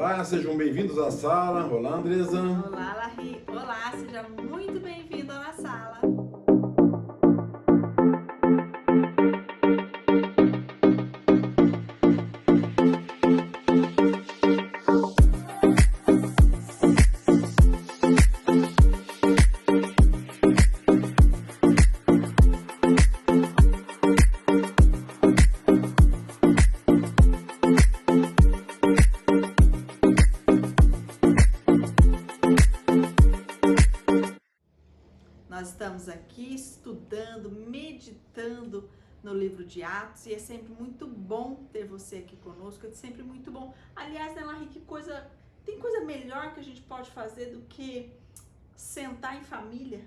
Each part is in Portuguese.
Olá, sejam bem-vindos à sala. Olá, Andresa. Olá, Larry. Olá, seja muito bem-vindo na sala. Nós estamos aqui estudando, meditando no livro de Atos e é sempre muito bom ter você aqui conosco, é sempre muito bom. Aliás, né, Larry, tem coisa melhor que a gente pode fazer do que sentar em família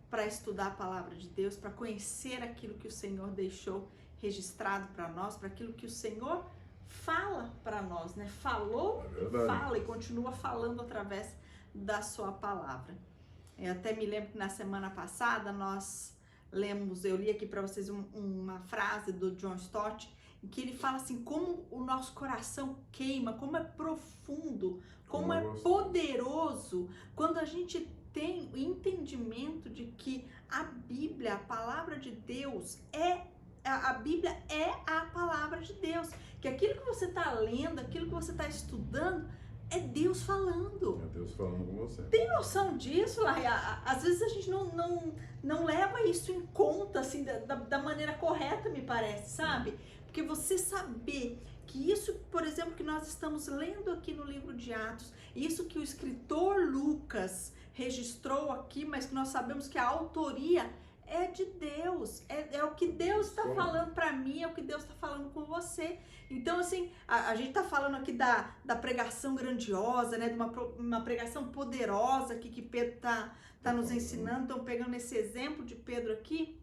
para estudar a palavra de Deus, para conhecer aquilo que o Senhor deixou registrado para nós, para aquilo que o Senhor fala para nós, né? Falou, fala e continua falando através da sua palavra. Eu até me lembro que na semana passada eu li aqui para vocês uma frase do John Stott, em que ele fala assim, como o nosso coração queima, como é profundo, como é poderoso, quando a gente tem o entendimento de que a Bíblia, a palavra de Deus, a Bíblia é a palavra de Deus, que aquilo que você está lendo, aquilo que você está estudando, é Deus falando. É Deus falando com você. Tem noção disso, Larry? Às vezes a gente não leva isso em conta, assim, da maneira correta, me parece, sabe? Porque você saber que isso, por exemplo, que nós estamos lendo aqui no livro de Atos, isso que o escritor Lucas registrou aqui, mas que nós sabemos que a autoria é de Deus, é o que Deus está falando para mim, é o que Deus está falando com você. Então, assim, a gente está falando aqui da pregação grandiosa, né, de uma pregação poderosa aqui que Pedro tá nos ensinando. Então, pegando esse exemplo de Pedro aqui,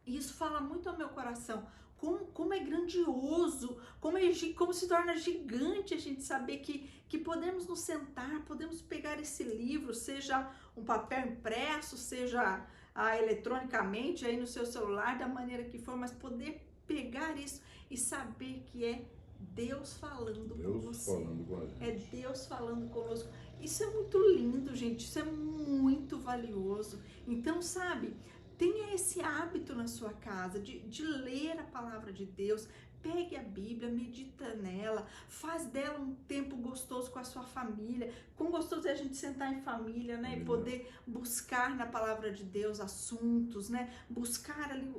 isso fala muito ao meu coração. Como é grandioso, como se torna gigante a gente saber que podemos nos sentar, podemos pegar esse livro, seja um papel impresso, seja eletronicamente aí no seu celular, da maneira que for, mas poder pegar isso e saber que é Deus falando com você. Falando com a gente. É Deus falando conosco. Isso é muito lindo, gente. Isso é muito valioso. Então, sabe, tenha esse hábito na sua casa de ler a palavra de Deus. Pegue a Bíblia, medita nela, faz dela um tempo gostoso com a sua família. Quão gostoso é a gente sentar em família, né? E poder buscar na palavra de Deus assuntos, né? Buscar ali,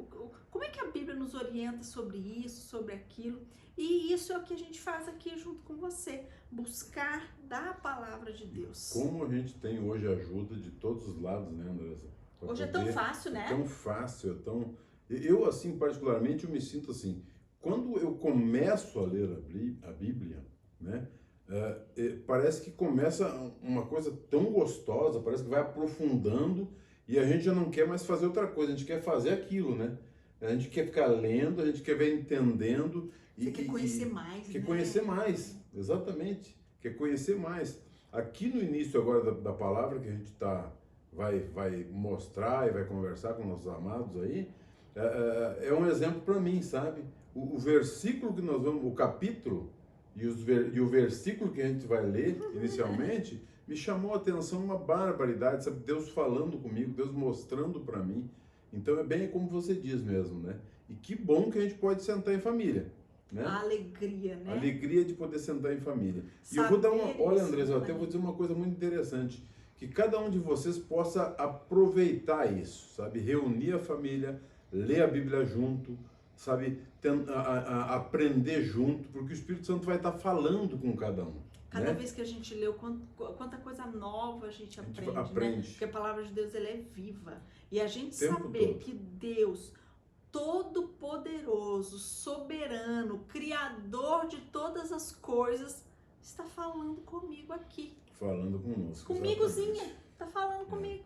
como é que a Bíblia nos orienta sobre isso, sobre aquilo. E isso é o que a gente faz aqui junto com você, buscar da palavra de Deus. Como a gente tem hoje ajuda de todos os lados, né, Andressa? Hoje é tão fácil, né? É tão fácil, é tão... Eu, assim, particularmente, eu me sinto assim... Quando eu começo a ler a Bíblia, né, parece que começa uma coisa tão gostosa, parece que vai aprofundando e a gente já não quer mais fazer outra coisa, a gente quer fazer aquilo, né? A gente quer ficar lendo, a gente quer ver entendendo. Você quer conhecer mais, Quer né? conhecer mais, exatamente. Quer conhecer mais. Aqui no início agora da palavra que a gente vai mostrar e vai conversar com nossos amados aí, é um exemplo para mim, sabe? O versículo que nós vamos, o capítulo e o versículo que a gente vai ler inicialmente, me chamou a atenção uma barbaridade, sabe? Deus falando comigo, Deus mostrando para mim. Então é bem como você diz mesmo, né? E que bom que a gente pode sentar em família, né? A alegria, né? A alegria de poder sentar em família. Saber e eu vou dar olha, isso, Andrés, eu até vou dizer uma coisa muito interessante, que cada um de vocês possa aproveitar isso, sabe? Reunir a família, ler a Bíblia junto, sabe, aprender junto, porque o Espírito Santo vai estar falando com cada um. Cada né? vez que a gente lê, quanta coisa nova a gente aprende, aprende. né? Porque a palavra de Deus, ela é viva. E a gente Tempo saber todo. que Deus, todo-poderoso, soberano, criador de todas as coisas, está falando comigo aqui. Falando conosco. Comigozinha, está falando comigo.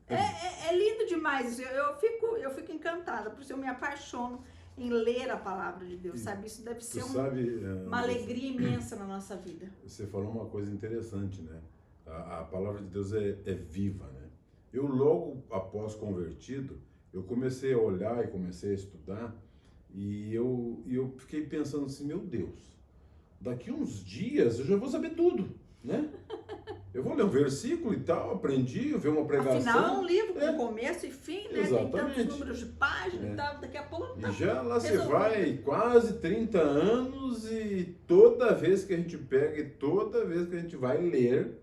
É lindo demais, eu fico encantada, por isso eu me apaixono em ler a palavra de Deus, sabe? Isso deve ser uma alegria imensa na nossa vida. Você falou uma coisa interessante, né? A palavra de Deus é viva, né? Eu logo após convertido, eu comecei a olhar e comecei a estudar e eu fiquei pensando assim, meu Deus, daqui uns dias eu já vou saber tudo, né? Eu vou ler um versículo e tal, aprendi, ver uma pregação. Afinal, é um livro com começo e fim, né? Exatamente. Tem tantos números de página e tal, daqui a pouco tá E já lá você resolvido. vai quase 30 anos e toda vez que a gente pega e toda vez que a gente vai ler,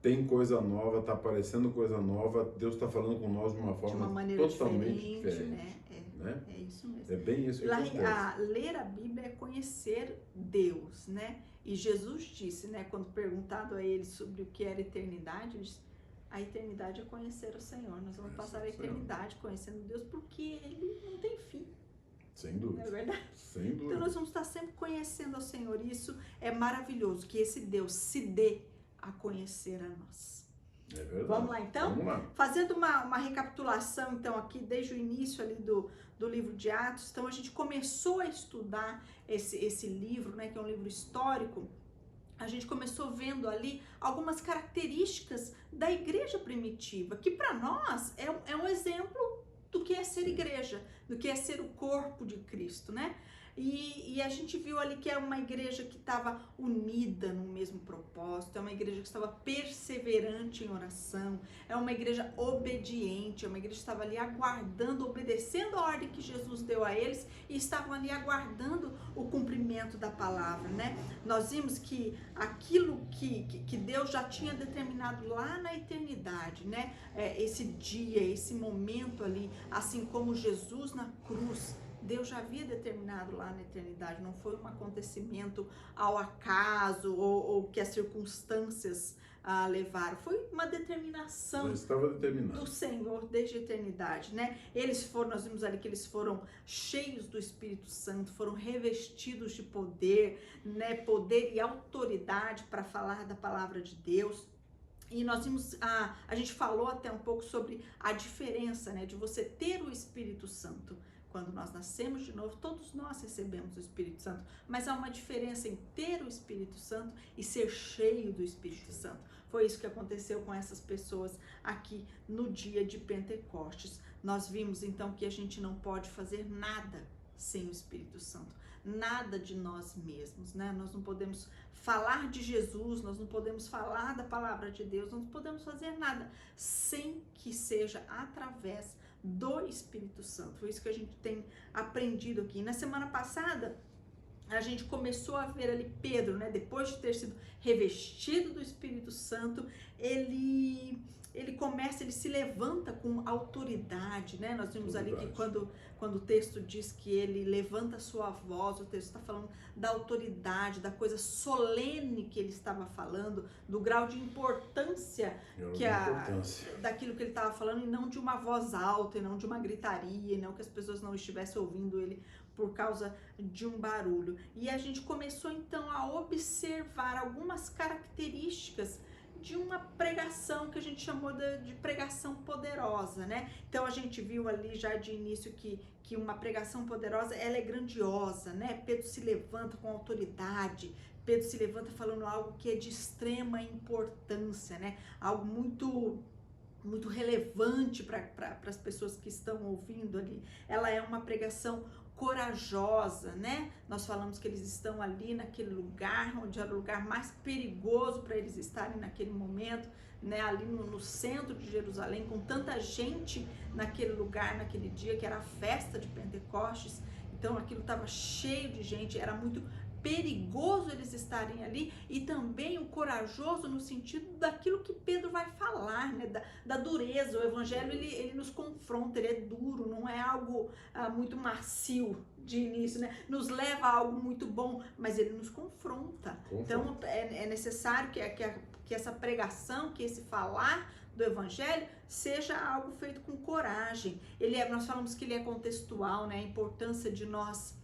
tem coisa nova, tá aparecendo coisa nova, Deus está falando com nós de uma forma maneira totalmente diferente, diferente. né? É isso mesmo. É bem isso que acontece. Ler a Bíblia é conhecer Deus, né? E Jesus disse, né, quando perguntado a ele sobre o que era eternidade, ele disse, a eternidade é conhecer o Senhor. Nós vamos passar a eternidade conhecendo Deus porque Ele não tem fim. Sem dúvida. Não é verdade? Sem dúvida. Então nós vamos estar sempre conhecendo ao Senhor. E isso é maravilhoso, que esse Deus se dê a conhecer a nós. É verdade. Vamos lá então? Vamos lá. Fazendo uma recapitulação então aqui desde o início ali do livro de Atos. Então a gente começou a estudar esse livro, né, que é um livro histórico. A gente começou vendo ali algumas características da igreja primitiva, que para nós é um exemplo do que é ser igreja, do que é ser o corpo de Cristo, né? E a gente viu ali que é uma igreja que estava unida no mesmo propósito, é uma igreja que estava perseverante em oração, é uma igreja obediente, é uma igreja que estava ali aguardando, obedecendo a ordem que Jesus deu a eles e estavam ali aguardando o cumprimento da palavra, né? Nós vimos que aquilo que Deus já tinha determinado lá na eternidade, né? Esse dia, esse momento ali, assim como Jesus na cruz, Deus já havia determinado lá na eternidade, não foi um acontecimento ao acaso ou que as circunstâncias levaram, foi uma determinação Já estava determinado do Senhor desde a eternidade, né? Nós vimos ali que eles foram cheios do Espírito Santo, foram revestidos de poder, né? Poder e autoridade para falar da palavra de Deus. E nós vimos, a gente falou até um pouco sobre a diferença, né, de você ter o Espírito Santo. Quando nós nascemos de novo, todos nós recebemos o Espírito Santo, mas há uma diferença em ter o Espírito Santo e ser cheio do Espírito Santo. Foi isso que aconteceu com essas pessoas aqui no dia de Pentecostes. Nós vimos então que a gente não pode fazer nada sem o Espírito Santo, nada de nós mesmos, né? Nós não podemos falar de Jesus, nós não podemos falar da palavra de Deus, nós não podemos fazer nada sem que seja através do Espírito Santo. Foi isso que a gente tem aprendido aqui. Na semana passada, a gente começou a ver ali Pedro, né? Depois de ter sido revestido do Espírito Santo, ele se levanta com autoridade, né? Nós vimos ali que quando o texto diz que ele levanta a sua voz, o texto está falando da autoridade, da coisa solene que ele estava falando, do grau de importância daquilo que ele estava falando, e não de uma voz alta, e não de uma gritaria, e não que as pessoas não estivessem ouvindo ele por causa de um barulho. E a gente começou então a observar algumas características de uma pregação que a gente chamou de pregação poderosa, né? Então a gente viu ali já de início que uma pregação poderosa, ela é grandiosa, né? Pedro se levanta com autoridade, Pedro se levanta falando algo que é de extrema importância, né? Algo muito relevante para as pessoas que estão ouvindo ali. Ela é uma pregação corajosa, né? Nós falamos que eles estão ali naquele lugar, onde era o lugar mais perigoso para eles estarem naquele momento, né? Ali no centro de Jerusalém, com tanta gente naquele lugar, naquele dia, que era a festa de Pentecostes. Então aquilo estava cheio de gente, era muito perigoso eles estarem ali, e também o corajoso no sentido daquilo que Pedro vai falar, né? Da dureza. O evangelho ele nos confronta, ele é duro, não é algo muito macio de início, né? Nos leva a algo muito bom, mas ele nos confronta. Então é necessário que essa pregação, que esse falar do evangelho seja algo feito com coragem. Nós falamos que ele é contextual, né? A importância de nós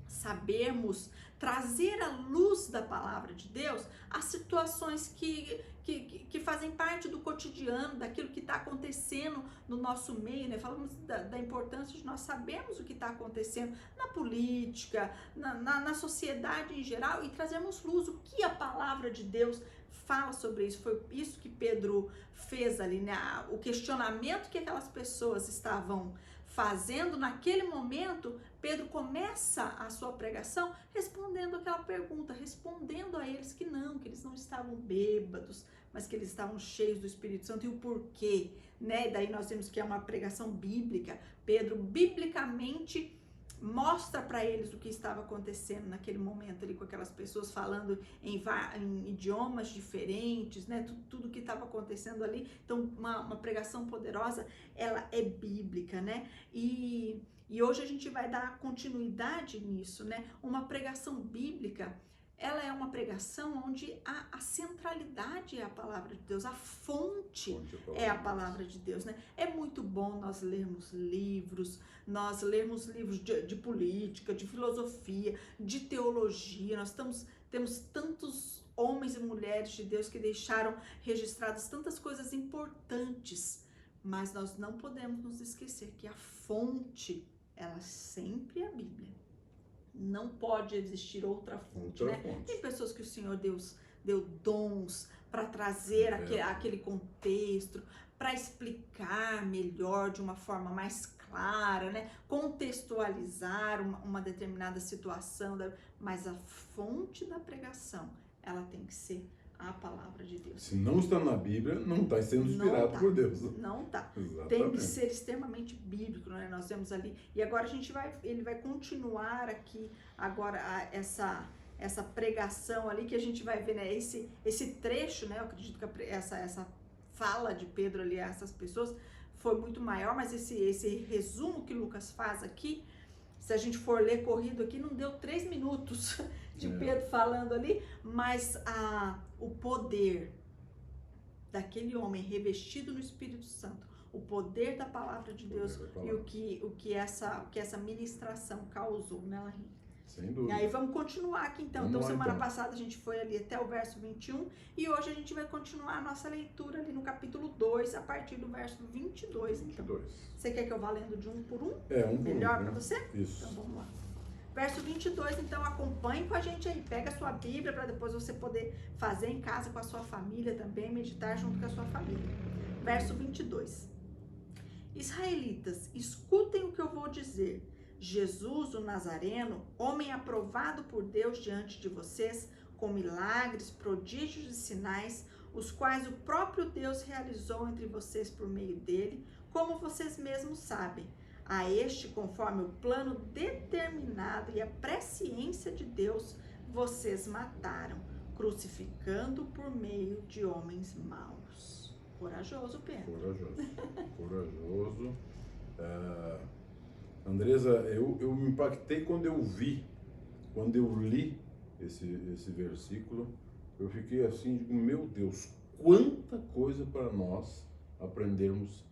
sabermos trazer à luz da palavra de Deus as situações que fazem parte do cotidiano, daquilo que está acontecendo no nosso meio, né? Falamos da importância de nós sabermos o que está acontecendo na política, na sociedade em geral, e trazermos luz, o que a palavra de Deus fala sobre isso. Foi isso que Pedro fez ali, né? O questionamento que aquelas pessoas estavam fazendo, naquele momento, Pedro começa a sua pregação respondendo aquela pergunta, respondendo a eles que eles não estavam bêbados, mas que eles estavam cheios do Espírito Santo e o porquê, né? Daí nós vemos que é uma pregação bíblica. Pedro, biblicamente, mostra para eles o que estava acontecendo naquele momento ali com aquelas pessoas falando em idiomas diferentes, né? Tudo que estava acontecendo ali. Então, uma pregação poderosa, ela é bíblica, né? E hoje a gente vai dar continuidade nisso, né? Uma pregação bíblica, ela é uma pregação onde a centralidade é a palavra de Deus, a fonte é a palavra de Deus, né? É muito bom nós lermos livros de política, de filosofia, de teologia. Temos tantos homens e mulheres de Deus que deixaram registradas tantas coisas importantes, mas nós não podemos nos esquecer que a fonte, ela sempre é a Bíblia. Não pode existir outra fonte, né? Tem pessoas que o Senhor deu dons para trazer aquele contexto, para explicar melhor, de uma forma mais clara, né? Contextualizar uma determinada situação, mas a fonte da pregação, ela tem que ser a palavra de Deus. Se não está na Bíblia, não está sendo inspirado por Deus. Não está. Exatamente. Tem que ser extremamente bíblico, né? Nós vemos ali. E agora ele vai continuar aqui agora essa pregação ali que a gente vai ver, né? Esse trecho, né? Eu acredito que essa fala de Pedro ali a essas pessoas foi muito maior, mas esse resumo que Lucas faz aqui, se a gente for ler corrido aqui, não deu 3 minutos de Pedro falando ali, mas o poder daquele homem revestido no Espírito Santo, o poder da palavra de Deus e o que essa ministração causou, né, Larry? Sem dúvida. E aí vamos continuar aqui então. Então, semana passada a gente foi ali até o verso 21 e hoje a gente vai continuar a nossa leitura ali no capítulo 2, a partir do verso 22. Então, você quer que eu vá lendo de um por um? Um por um. Melhor para você? Isso. Então vamos lá. Verso 22, então acompanhe com a gente aí, pega a sua Bíblia para depois você poder fazer em casa com a sua família também, meditar junto com a sua família. Verso 22. Israelitas, escutem o que eu vou dizer. Jesus, o Nazareno, homem aprovado por Deus diante de vocês, com milagres, prodígios e sinais, os quais o próprio Deus realizou entre vocês por meio dele, como vocês mesmos sabem. A este, conforme o plano determinado e a presciência de Deus, vocês mataram, crucificando por meio de homens maus. Corajoso, Pedro. Corajoso. Andresa, eu me impactei quando eu li esse versículo, eu fiquei assim, digo, meu Deus, quanta coisa para nós aprendermos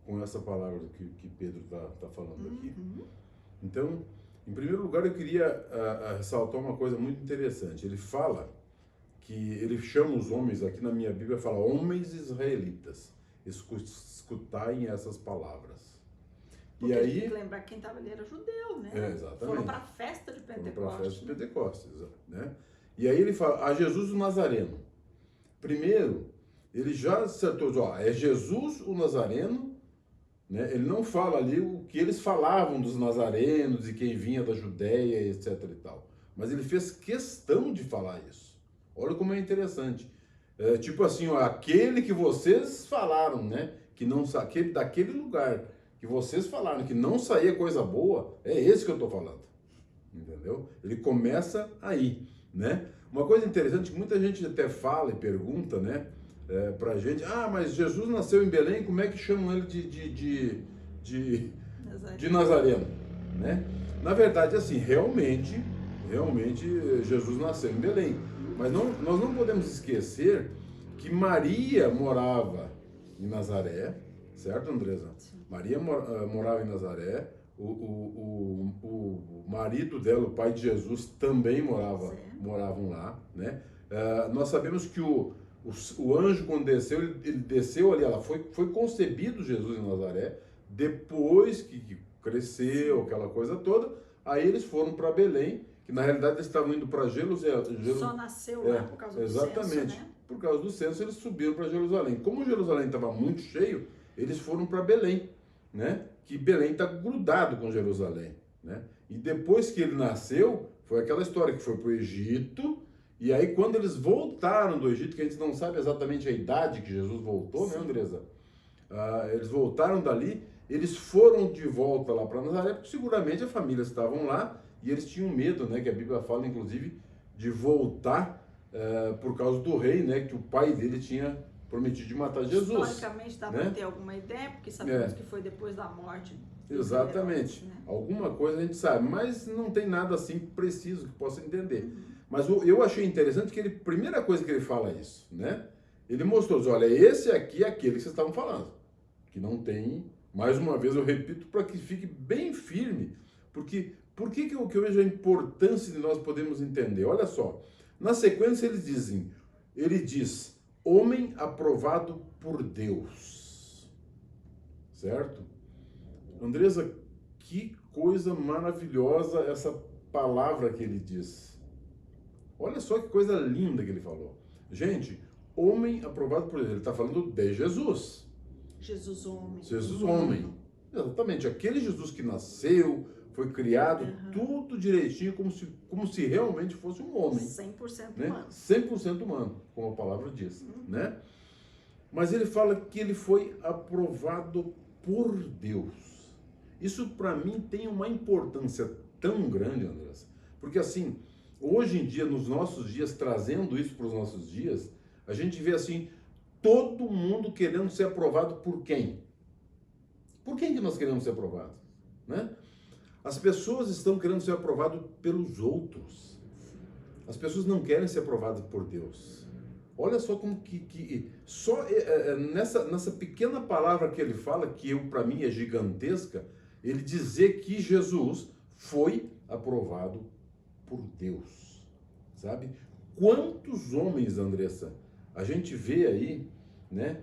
com essa palavra que Pedro está falando aqui. Então, em primeiro lugar, eu queria ressaltar uma coisa muito interessante. Ele fala ele chama os homens, aqui na minha Bíblia fala, homens israelitas, escutai essas palavras. Porque e aí, tem que lembrar que quem estava ali era judeu, né? Exatamente. Foram para a festa de Pentecostes. Né? E aí ele fala, a Jesus o Nazareno. Primeiro, ele já acertou, é Jesus o Nazareno, né? Ele não fala ali o que eles falavam dos nazarenos e quem vinha da Judéia, etc e tal. Mas ele fez questão de falar isso. Olha como é interessante. Tipo assim, aquele que vocês falaram, né? Daquele lugar que vocês falaram que não saía coisa boa, é esse que eu estou falando. Entendeu? Ele começa aí, né? Uma coisa interessante que muita gente até fala e pergunta, né? Pra gente, mas Jesus nasceu em Belém, como é que chamam ele de Nazareno, né? Na verdade, assim, realmente Jesus nasceu em Belém, mas nós não podemos esquecer que Maria morava em Nazaré, certo, Andresa? Sim. Maria morava em Nazaré, o marido dela, o pai de Jesus, também moravam lá, né? Nós sabemos que o anjo, quando desceu, ele desceu ali, foi concebido Jesus em Nazaré, depois que cresceu, aquela coisa toda, aí eles foram para Belém, que na realidade eles estavam indo para Jerusalém. Só nasceu lá por causa do censo, exatamente, né? Por causa do censo eles subiram para Jerusalém. Como Jerusalém estava muito cheio, eles foram para Belém, né? que Belém está grudado com Jerusalém, né? E depois que ele nasceu, foi aquela história que foi para o Egito, e aí quando eles voltaram do Egito, que a gente não sabe exatamente a idade que Jesus voltou, né, Andresa? Eles voltaram dali, eles foram de volta lá para Nazaré, porque seguramente as famílias estavam lá, e eles tinham medo, né, que a Bíblia fala, inclusive, de voltar por causa do rei, né, que o pai dele tinha prometido de matar Jesus. Historicamente dá né? para ter alguma ideia, porque sabemos que foi depois da morte. Exatamente. Herodes, né? Alguma coisa a gente sabe, mas não tem nada assim preciso que possa entender. Mas eu achei interessante que ele, primeira coisa que ele fala é isso, né? Ele mostrou, olha, esse aqui é aquele que vocês estavam falando, que não tem, mais uma vez eu repito, para que fique bem firme, porque por que eu vejo a importância de nós podermos entender? Olha só, na sequência ele diz, homem aprovado por Deus, certo? Andresa, que coisa maravilhosa essa palavra que ele diz. Olha só que coisa linda que ele falou. Gente, homem aprovado por Deus, ele está falando de Jesus. Jesus homem. Jesus homem. Exatamente, aquele Jesus que nasceu, foi criado, tudo direitinho, como se realmente fosse um homem. 100% né? humano. 100% humano, como a palavra diz. Né? Mas ele fala que ele foi aprovado por Deus. Isso para mim tem uma importância tão grande, Andrés, porque assim, hoje em dia, nos nossos dias, trazendo isso para os nossos dias, a gente vê assim, todo mundo querendo ser aprovado por quem? Por quem que nós queremos ser aprovados? Né? As pessoas estão querendo ser aprovadas pelos outros. As pessoas não querem ser aprovadas por Deus. Olha só como que só nessa pequena palavra que ele fala, que para mim é gigantesca, ele dizer que Jesus foi aprovado por Deus, sabe? Quantos homens, Andressa, a gente vê aí, né,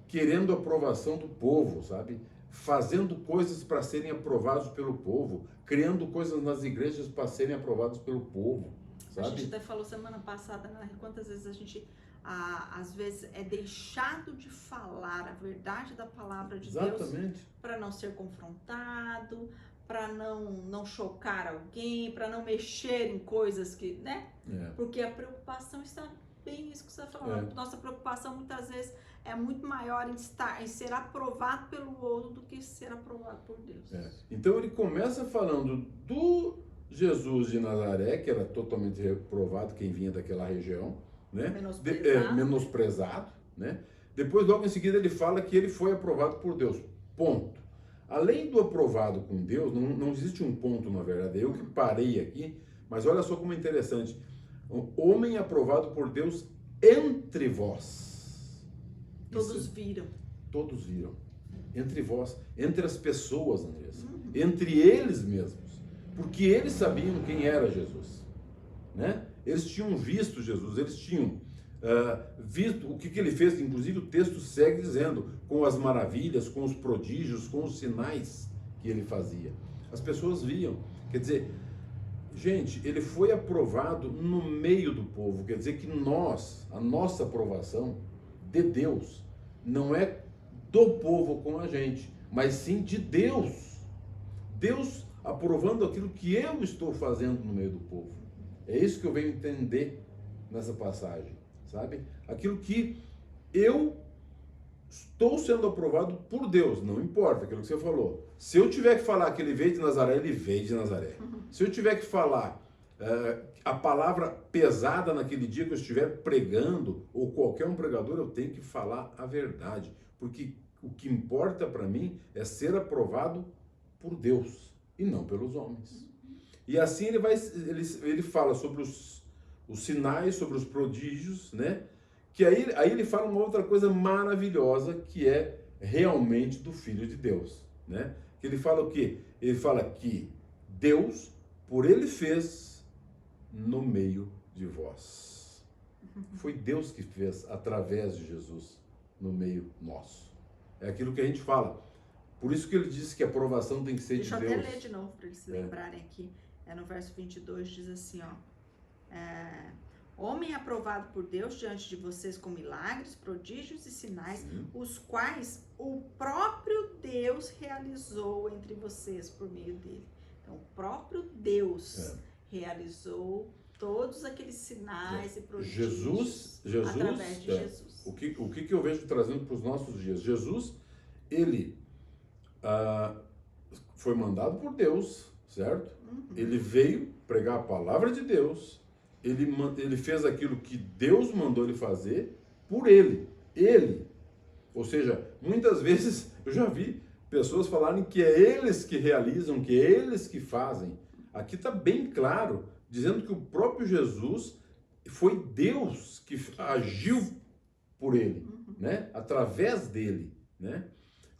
querendo a aprovação do povo, sabe? Fazendo coisas para serem aprovados pelo povo, criando coisas nas igrejas para serem aprovados pelo povo, sabe? A gente até falou semana passada, né, quantas vezes a gente, às vezes, é deixado de falar a verdade da palavra de Exatamente. Deus para não ser confrontado, para não chocar alguém, para não mexer em coisas que, né? Porque a preocupação está bem isso que você está falando. Nossa preocupação muitas vezes é muito maior em ser aprovado pelo outro do que ser aprovado por Deus. Então ele começa falando do Jesus de Nazaré, que era totalmente reprovado, quem vinha daquela região, né? Menosprezado, né? Depois, logo em seguida, ele fala que ele foi aprovado por Deus. Ponto. Além do aprovado com Deus, não existe um ponto, na verdade. Eu que parei aqui, mas olha só como é interessante. Homem aprovado por Deus entre vós. Todos viram. Todos viram. Entre vós, entre as pessoas, Andressa. Entre eles mesmos. Porque eles sabiam quem era Jesus. Né? Eles tinham visto Jesus, eles tinham visto o que ele fez. Inclusive o texto segue dizendo, com as maravilhas, com os prodígios, com os sinais que ele fazia. As pessoas viam. Quer dizer, gente, ele foi aprovado no meio do povo. Quer dizer que a nossa aprovação de Deus não é do povo com a gente, mas sim de Deus. Deus aprovando aquilo que eu estou fazendo no meio do povo. É isso que eu venho entender nessa passagem, sabe? Aquilo que eu estou sendo aprovado por Deus, não importa aquilo que você falou. Se eu tiver que falar que ele veio de Nazaré, ele veio de Nazaré. Se eu tiver que falar a palavra pesada naquele dia que eu estiver pregando, ou qualquer um pregador, eu tenho que falar a verdade, porque o que importa para mim é ser aprovado por Deus e não pelos homens. E assim ele fala sobre os sinais, sobre os prodígios, né? Que aí ele fala uma outra coisa maravilhosa, que é realmente do Filho de Deus, né? Que ele fala o quê? Ele fala que Deus, por ele fez no meio de vós. Foi Deus que fez através de Jesus no meio nosso. É aquilo que a gente fala. Por isso que ele disse que a aprovação tem que ser de Deus. Deixa eu até ler de novo para eles se lembrarem aqui. No verso 22 diz assim, ó. homem aprovado por Deus diante de vocês com milagres, prodígios e sinais, os quais o próprio Deus realizou entre vocês por meio dele. Então, o próprio Deus realizou todos aqueles sinais e prodígios através de Jesus. O que eu vejo trazendo para os nossos dias? Jesus, ele foi mandado por Deus, certo? Ele veio pregar a palavra de Deus. Ele fez aquilo que Deus mandou ele fazer por ele. Ou seja, muitas vezes eu já vi pessoas falarem que é eles que realizam, que é eles que fazem. Aqui está bem claro, dizendo que o próprio Jesus foi Deus que agiu por ele, né? Através dele, né?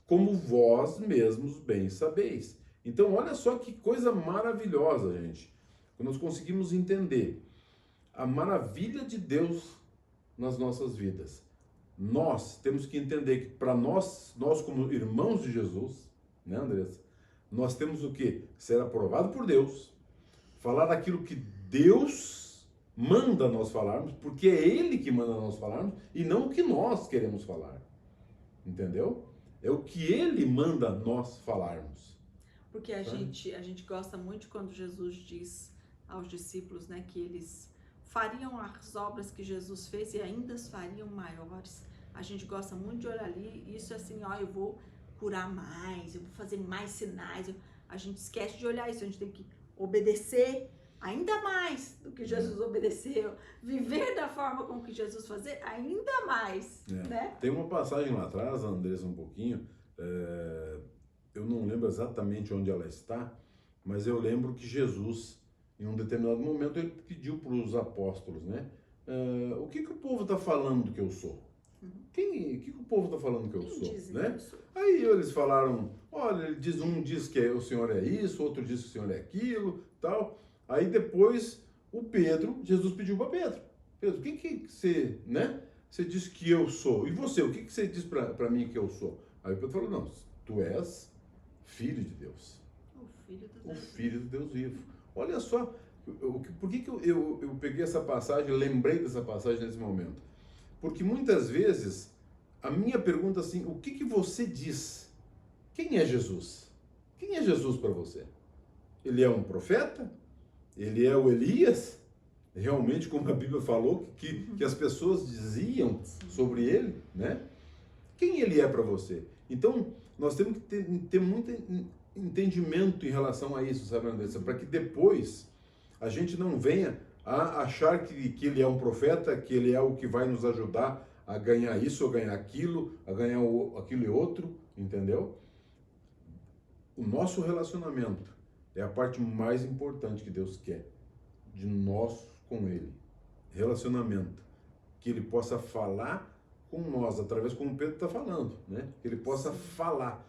Como vós mesmos bem sabeis. Então, olha só que coisa maravilhosa, gente. Quando nós conseguimos entender a maravilha de Deus nas nossas vidas. Nós temos que entender que para nós como irmãos de Jesus, né, Andressa? Nós temos o quê? Ser aprovado por Deus, falar daquilo que Deus manda nós falarmos, porque é Ele que manda nós falarmos e não o que nós queremos falar. Entendeu? É o que Ele manda nós falarmos. Porque a gente gosta muito quando Jesus diz aos discípulos, né, que eles fariam as obras que Jesus fez e ainda as fariam maiores. A gente gosta muito de olhar ali, isso é assim, ó, eu vou curar mais, eu vou fazer mais sinais. A gente esquece de olhar isso, a gente tem que obedecer ainda mais do que Jesus obedeceu, viver da forma como que Jesus fazia ainda mais, né? Tem uma passagem lá atrás, Andressa, um pouquinho, eu não lembro exatamente onde ela está, mas eu lembro que Jesus, em um determinado momento, ele pediu para os apóstolos, né? O que o povo está falando que eu sou? O que o povo está falando que eu sou? Né? Aí eles falaram, olha, um diz que o Senhor é isso, outro diz que o Senhor é aquilo, tal. Aí depois, Jesus pediu para Pedro, o que você, né? Você diz que eu sou. E você, o que você diz para mim que eu sou? Aí Pedro falou, não, tu és filho de Deus. O filho do Deus vivo. Olha só, por que eu peguei essa passagem, lembrei dessa passagem nesse momento? Porque muitas vezes, a minha pergunta assim, o que você diz? Quem é Jesus? Quem é Jesus para você? Ele é um profeta? Ele é o Elias? Realmente, como a Bíblia falou, que as pessoas diziam sobre ele, né? Quem ele é para você? Então, nós temos que ter muito entendimento em relação a isso, sabe, Andressa? Para que depois a gente não venha a achar que ele é um profeta, que ele é o que vai nos ajudar a ganhar isso ou ganhar aquilo, a ganhar aquilo e outro, entendeu? O nosso relacionamento é a parte mais importante que Deus quer de nós com Ele. Relacionamento. Que Ele possa falar com nós, através como Pedro está falando, né? Que Ele possa falar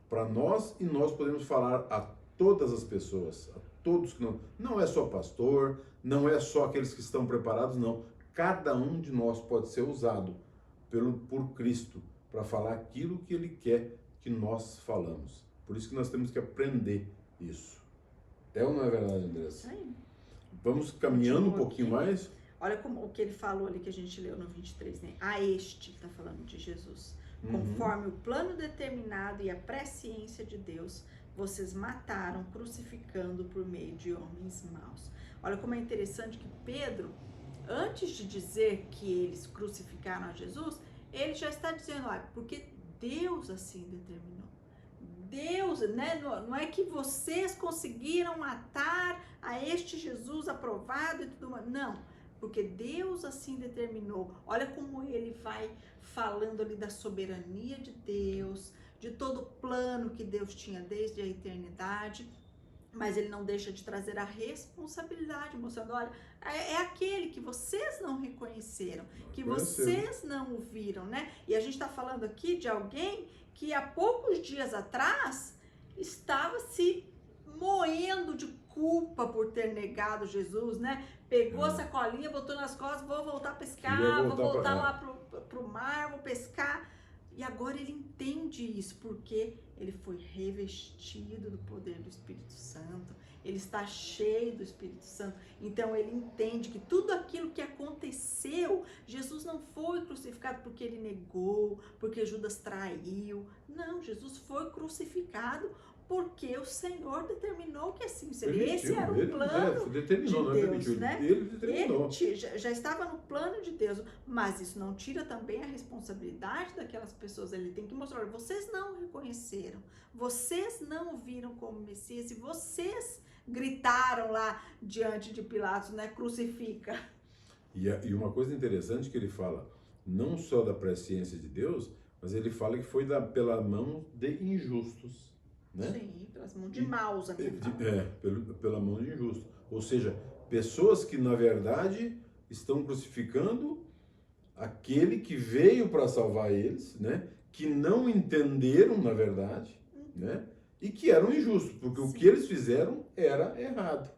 para nós e nós podemos falar a todas as pessoas, a todos que não é só pastor, não é só aqueles que estão preparados, não. Cada um de nós pode ser usado por Cristo para falar aquilo que Ele quer que nós falamos. Por isso que nós temos que aprender isso. É ou não é verdade, Andressa? Sim. Vamos caminhando um pouquinho mais. Olha como o que ele falou ali que a gente leu no 23, né? A este, está falando de Jesus. Conforme o plano determinado e a presciência de Deus, vocês mataram, crucificando por meio de homens maus. Olha como é interessante que Pedro, antes de dizer que eles crucificaram a Jesus, ele já está dizendo, porque Deus assim determinou. Deus, né? Não é que vocês conseguiram matar a este Jesus aprovado e tudo mais. Não, porque Deus assim determinou. Olha como ele vai falando ali da soberania de Deus, de todo o plano que Deus tinha desde a eternidade, mas ele não deixa de trazer a responsabilidade, mostrando, olha, é aquele que vocês não reconheceram, que vocês não o viram, né? E a gente está falando aqui de alguém que há poucos dias atrás estava se moendo de culpa por ter negado Jesus, né? Pegou a sacolinha, botou nas costas, vou voltar a pescar, vou voltar lá pro mar, vou pescar. E agora ele entende isso, porque ele foi revestido do poder do Espírito Santo. ele está cheio do Espírito Santo. Então ele entende que tudo aquilo que aconteceu, Jesus não foi crucificado porque ele negou, porque Judas traiu. Não, Jesus foi crucificado porque o Senhor determinou que assim seria. Esse era o plano determinou, de não é Deus, permitido. né? Ele determinou. Já estava no plano de Deus, mas isso não tira também a responsabilidade daquelas pessoas. Ele tem que mostrar, olha, vocês não reconheceram, vocês não o viram como Messias, e vocês gritaram lá diante de Pilatos, né? Crucifica. E uma coisa interessante que ele fala, não só da presciência de Deus, mas ele fala que foi pela mão de injustos. Né? Sim, pelas mãos de maus, pela mão de injustos. Ou seja, pessoas que na verdade estão crucificando aquele que veio para salvar eles, né? Que não entenderam na verdade, né? E que eram injustos, porque o que eles fizeram era errado.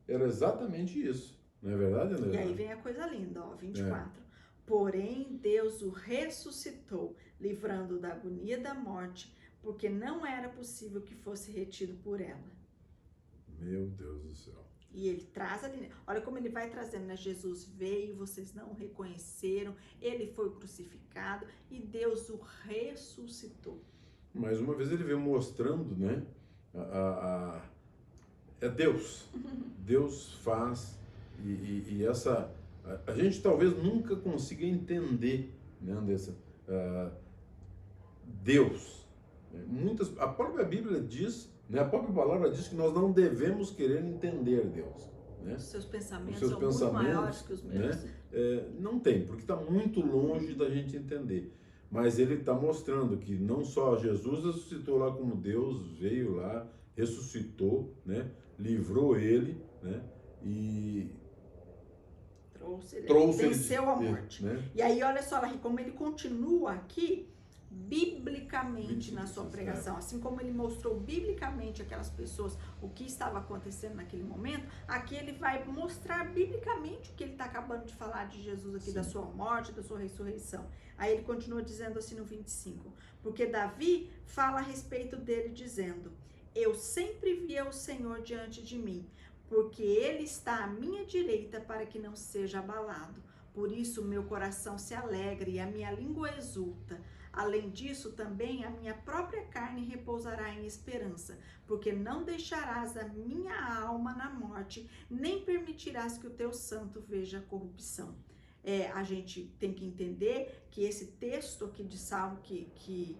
Era exatamente isso. Não é verdade, André? E aí vem a coisa linda, ó, 24. Porém, Deus o ressuscitou, livrando da agonia da morte, porque não era possível que fosse retido por ela. Meu Deus do céu. E ele traz ali, olha como ele vai trazendo, né? Jesus veio, vocês não o reconheceram, ele foi crucificado e Deus o ressuscitou. Mais uma vez ele veio mostrando, né? É Deus. Deus faz e essa... A gente talvez nunca consiga entender, né, Andressa? Deus. A própria Bíblia diz, né, a própria palavra diz que nós não devemos querer entender Deus. Né? Os seus pensamentos são muito maiores que os meus. Né? Não tem, porque está muito longe da gente entender. Mas ele está mostrando que não só Jesus ressuscitou lá como Deus, veio lá, ressuscitou, né? Livrou ele, né? E trouxe ele, venceu a morte. Né? E aí, olha só, como ele continua aqui, biblicamente na sua pregação, assim como ele mostrou biblicamente aquelas pessoas o que estava acontecendo naquele momento, aqui ele vai mostrar biblicamente o que ele está acabando de falar de Jesus aqui, da sua morte, da sua ressurreição. Aí ele continua dizendo assim no 25, porque Davi fala a respeito dele dizendo, eu sempre via o Senhor diante de mim, porque ele está à minha direita para que não seja abalado. Por isso meu coração se alegra e a minha língua exulta. Além disso, também a minha própria carne repousará em esperança, porque não deixarás a minha alma na morte, nem permitirás que o teu santo veja a corrupção. A gente tem que entender que esse texto aqui de Salmo que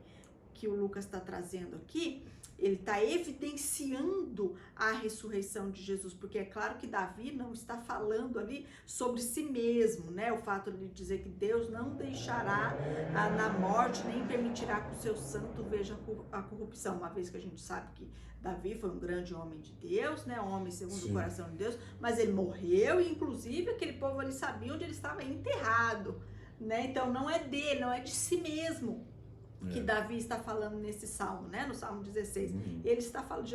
o Lucas está trazendo aqui, ele está evidenciando a ressurreição de Jesus, porque é claro que Davi não está falando ali sobre si mesmo, né? O fato de dizer que Deus não deixará na morte, nem permitirá que o seu santo veja a corrupção, uma vez que a gente sabe que Davi foi um grande homem de Deus, né? Um homem segundo o coração de Deus, mas ele morreu e inclusive aquele povo ali sabia onde ele estava enterrado, né? Então não é dele, não é de si mesmo que Davi está falando nesse salmo, né? No Salmo 16. Ele está falando,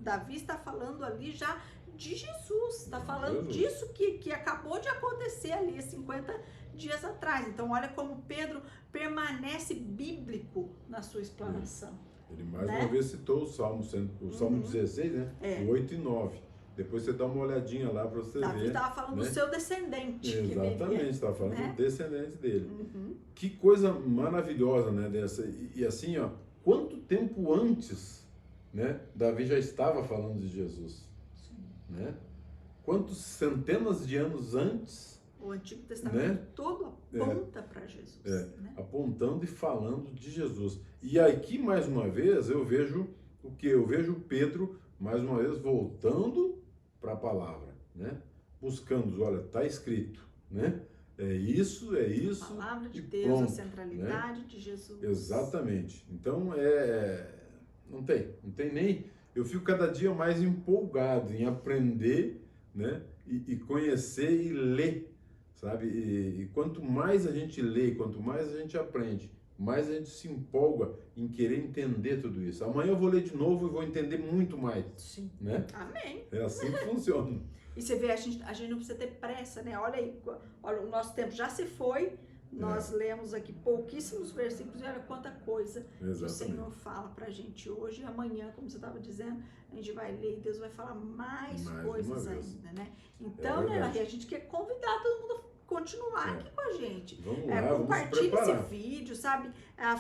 Davi está falando ali já de Jesus, está falando disso que acabou de acontecer ali 50 dias atrás. Então olha como Pedro permanece bíblico na sua explanação. Ele mais uma vez citou o Salmo 16, né? 8 e 9. Depois você dá uma olhadinha lá para você ver. Davi estava falando do seu descendente. Exatamente, estava falando do descendente dele. Que coisa maravilhosa, né? Dessa. E assim, ó, quanto tempo antes, né? Davi já estava falando de Jesus. Né? Quantos centenas de anos antes. O Antigo Testamento todo aponta para Jesus. Né? Apontando e falando de Jesus. E aqui, mais uma vez, eu vejo o que? Eu vejo Pedro, mais uma vez, voltando para a palavra, né? Buscando, olha, está escrito, né? É isso. A palavra de Deus, pronto, a centralidade, né? De Jesus. Exatamente. Então, não tem nem... Eu fico cada dia mais empolgado em aprender, né? E conhecer e ler, sabe? E quanto mais a gente lê, quanto mais a gente aprende, mais a gente se empolga em querer entender tudo isso. Amanhã eu vou ler de novo e vou entender muito mais. Sim. Né? Amém. É assim que funciona. E você vê, a gente não precisa ter pressa, né? Olha aí, olha, o nosso tempo já se foi, Nós lemos aqui pouquíssimos versículos e olha quanta coisa que o Exatamente. Senhor fala pra gente hoje. E amanhã, como você estava dizendo, a gente vai ler e Deus vai falar mais Mais coisas uma vez. ainda, né? Então, né, verdade. a gente quer convidar todo mundo a continuar aqui com a gente. Vamos lá, vamos Compartilhe preparar. esse vídeo, sabe?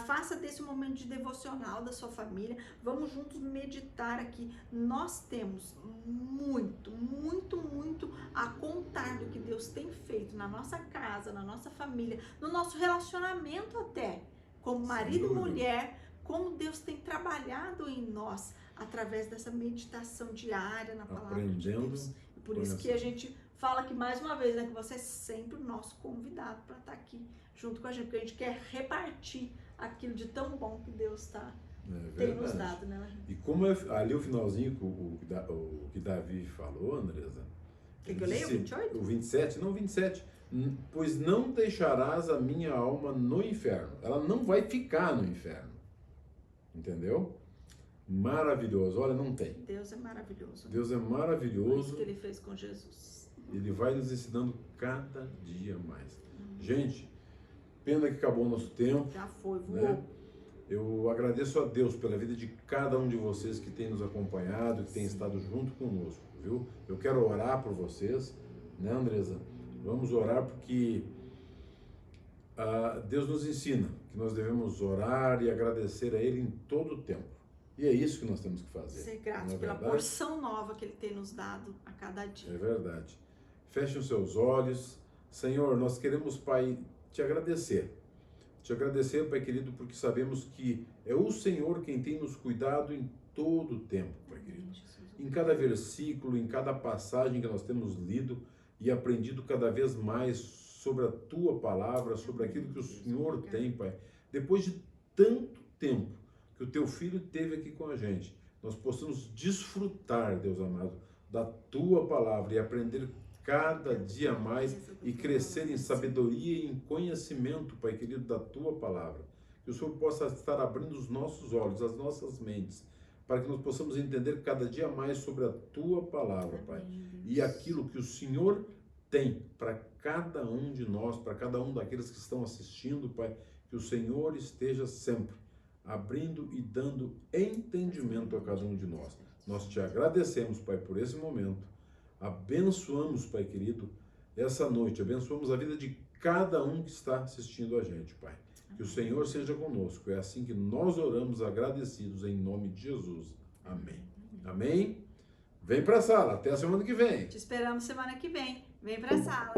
Faça desse um momento de devocional da sua família. Vamos juntos meditar aqui. Nós temos muito, muito, muito a contar do que Deus tem feito na nossa casa, na nossa família, no nosso relacionamento até, como marido e dúvida. mulher, como Deus tem trabalhado em nós através dessa meditação diária na palavra de Aprendendo Deus. E por com isso essa. que a gente fala aqui mais uma vez, né, que você é sempre o nosso convidado para estar aqui junto com a gente, porque a gente quer repartir aquilo de tão bom que Deus tem nos dado, né? E como ali o finalzinho, o que Davi falou, Andresa. Quer que eu leia o 28? O 27, não, o 27. Pois não deixarás a minha alma no inferno. Ela não vai ficar no inferno. Entendeu? Maravilhoso. Olha, não tem. Deus é maravilhoso. Deus é Foi isso maravilhoso. que ele fez com Jesus. Ele vai nos ensinando cada dia mais. Gente, pena que acabou o nosso tempo. Já foi, voou. Né? Eu agradeço a Deus pela vida de cada um de vocês que tem nos acompanhado, que tem estado junto conosco, viu? Eu quero orar por vocês, né, Andresa? Vamos orar porque Deus nos ensina que nós devemos orar e agradecer a Ele em todo o tempo. E é isso que nós temos que fazer. Ser grato não é pela verdade? porção nova que ele tem nos dado a cada dia. É verdade. Feche os seus olhos. Senhor, nós queremos, Pai, te agradecer. Te agradecer, Pai querido, porque sabemos que é o Senhor quem tem nos cuidado em todo o tempo, Pai querido. Em cada versículo, em cada passagem que nós temos lido e aprendido cada vez mais sobre a Tua palavra, sobre aquilo que o Senhor tem, Pai. Depois de tanto tempo que o Teu Filho teve aqui com a gente, nós possamos desfrutar, Deus amado, da Tua palavra e aprender cada dia mais e crescer em sabedoria e em conhecimento, Pai querido, da Tua palavra. Que o Senhor possa estar abrindo os nossos olhos, as nossas mentes, para que nós possamos entender cada dia mais sobre a Tua palavra, Pai. E aquilo que o Senhor tem para cada um de nós, para cada um daqueles que estão assistindo, Pai, que o Senhor esteja sempre abrindo e dando entendimento a cada um de nós. Nós te agradecemos, Pai, por esse momento. Abençoamos, Pai querido, essa noite. Abençoamos a vida de cada um que está assistindo a gente, Pai. Que o Senhor seja conosco. É assim que nós oramos agradecidos em nome de Jesus. Amém. Amém? Vem para a sala. Até a semana que vem. Te esperamos semana que vem. Vem pra sala.